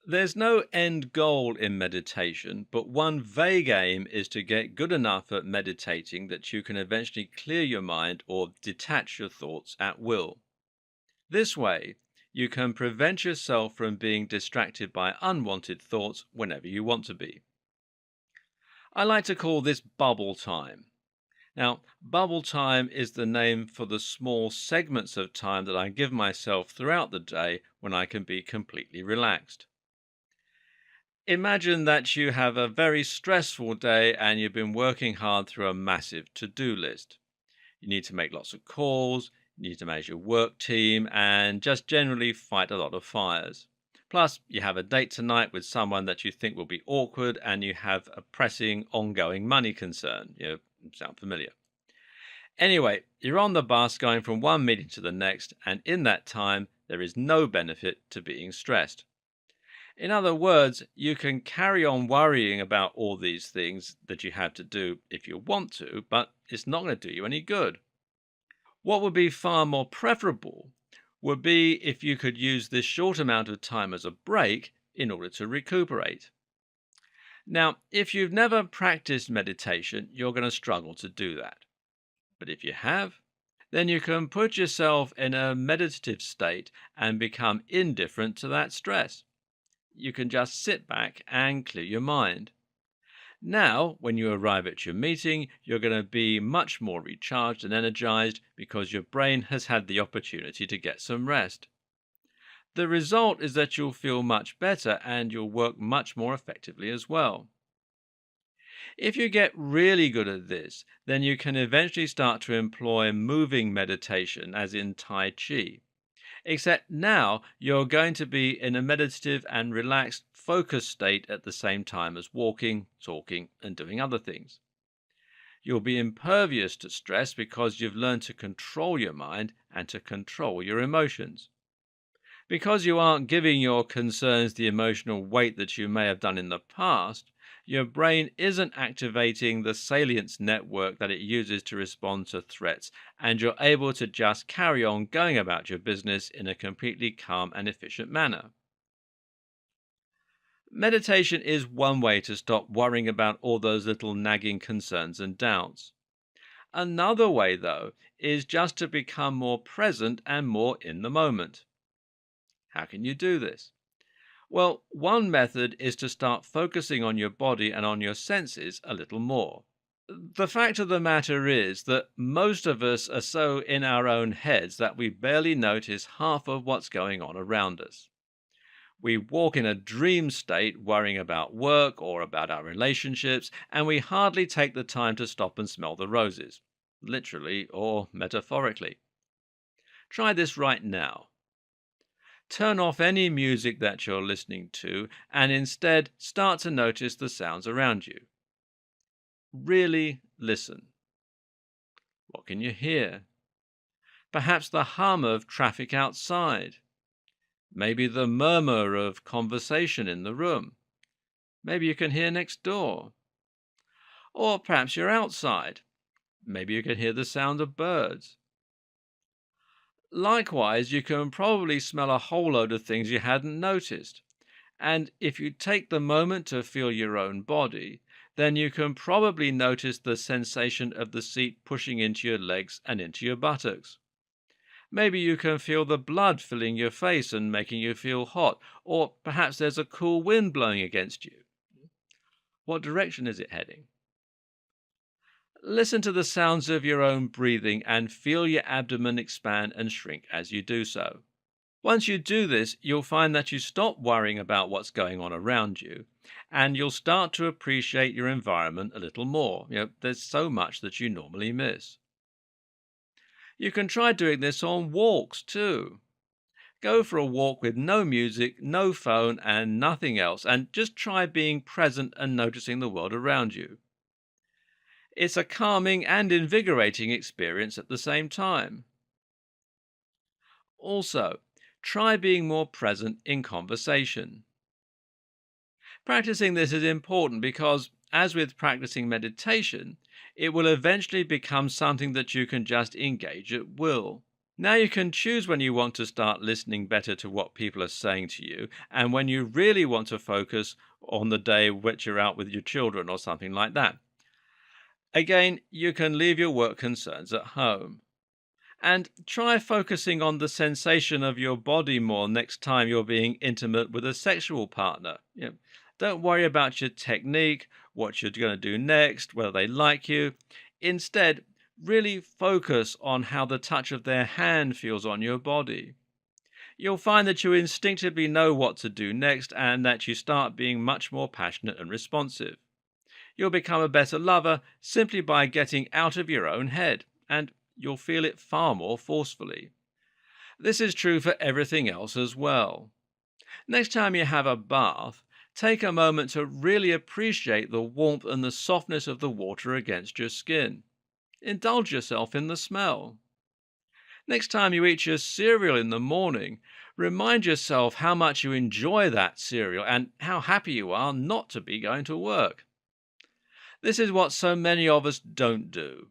There's no end goal in meditation, but one vague aim is to get good enough at meditating that you can eventually clear your mind or detach your thoughts at will. This way, you can prevent yourself from being distracted by unwanted thoughts whenever you want to be. I like to call this bubble time. Now, bubble time is the name for the small segments of time that I give myself throughout the day when I can be completely relaxed. Imagine that you have a very stressful day and you've been working hard through a massive to do list. You need to make lots of calls, you need to manage your work team, and just generally fight a lot of fires. Plus, you have a date tonight with someone that you think will be awkward, and you have a pressing, ongoing money concern. Sound familiar? Anyway, you're on the bus going from one meeting to the next, and in that time, there is no benefit to being stressed. In other words, you can carry on worrying about all these things that you have to do if you want to, but it's not going to do you any good. What would be far more preferable would be if you could use this short amount of time as a break in order to recuperate. Now, if you've never practiced meditation, you're going to struggle to do that. But if you have, then you can put yourself in a meditative state and become indifferent to that stress. You can just sit back and clear your mind. Now, when you arrive at your meeting, you're going to be much more recharged and energized because your brain has had the opportunity to get some rest. The result is that you'll feel much better and you'll work much more effectively as well. If you get really good at this, then you can eventually start to employ moving meditation, as in Tai Chi. Except now you're going to be in a meditative and relaxed, focused state at the same time as walking, talking, and doing other things. You'll be impervious to stress because you've learned to control your mind and to control your emotions. Because you aren't giving your concerns the emotional weight that you may have done in the past, your brain isn't activating the salience network that it uses to respond to threats, and you're able to just carry on going about your business in a completely calm and efficient manner. Meditation is one way to stop worrying about all those little nagging concerns and doubts. Another way, though, is just to become more present and more in the moment. How can you do this? Well, one method is to start focusing on your body and on your senses a little more. The fact of the matter is that most of us are so in our own heads that we barely notice half of what's going on around us. We walk in a dream state worrying about work or about our relationships, and we hardly take the time to stop and smell the roses, literally or metaphorically. Try this right now. Turn off any music that you're listening to and instead start to notice the sounds around you. Really listen. What can you hear? Perhaps the hum of traffic outside. Maybe the murmur of conversation in the room. Maybe you can hear next door. Or perhaps you're outside. Maybe you can hear the sound of birds. Likewise, you can probably smell a whole load of things you hadn't noticed. And if you take the moment to feel your own body, then you can probably notice the sensation of the seat pushing into your legs and into your buttocks. Maybe you can feel the blood filling your face and making you feel hot, or perhaps there's a cool wind blowing against you. What direction is it heading? Listen to the sounds of your own breathing and feel your abdomen expand and shrink as you do so. Once you do this, you'll find that you stop worrying about what's going on around you, and you'll start to appreciate your environment a little more. There's so much that you normally miss. You can try doing this on walks too. Go for a walk with no music, no phone, and nothing else, and just try being present and noticing the world around you. It's a calming and invigorating experience at the same time. Also, try being more present in conversation. Practicing this is important because, as with practicing meditation, it will eventually become something that you can just engage at will. Now you can choose when you want to start listening better to what people are saying to you and when you really want to focus on the day which you're out with your children or something like that. Again, you can leave your work concerns at home. And try focusing on the sensation of your body more next time you're being intimate with a sexual partner. Don't worry about your technique, what you're going to do next, whether they like you. Instead, really focus on how the touch of their hand feels on your body. You'll find that you instinctively know what to do next and that you start being much more passionate and responsive. You'll become a better lover simply by getting out of your own head, and you'll feel it far more forcefully. This is true for everything else as well. Next time you have a bath, take a moment to really appreciate the warmth and the softness of the water against your skin. Indulge yourself in the smell. Next time you eat your cereal in the morning, remind yourself how much you enjoy that cereal and how happy you are not to be going to work. This is what so many of us don't do.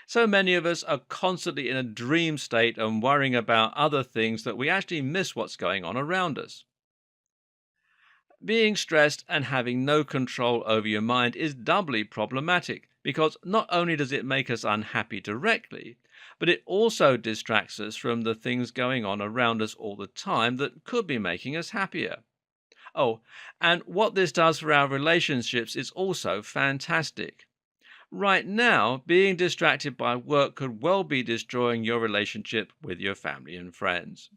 So many of us are constantly in a dream state and worrying about other things that we actually miss what's going on around us. Being stressed and having no control over your mind is doubly problematic because not only does it make us unhappy directly, but it also distracts us from the things going on around us all the time that could be making us happier. Oh, and what this does for our relationships is also fantastic. Right now, being distracted by work could well be destroying your relationship with your family and friends.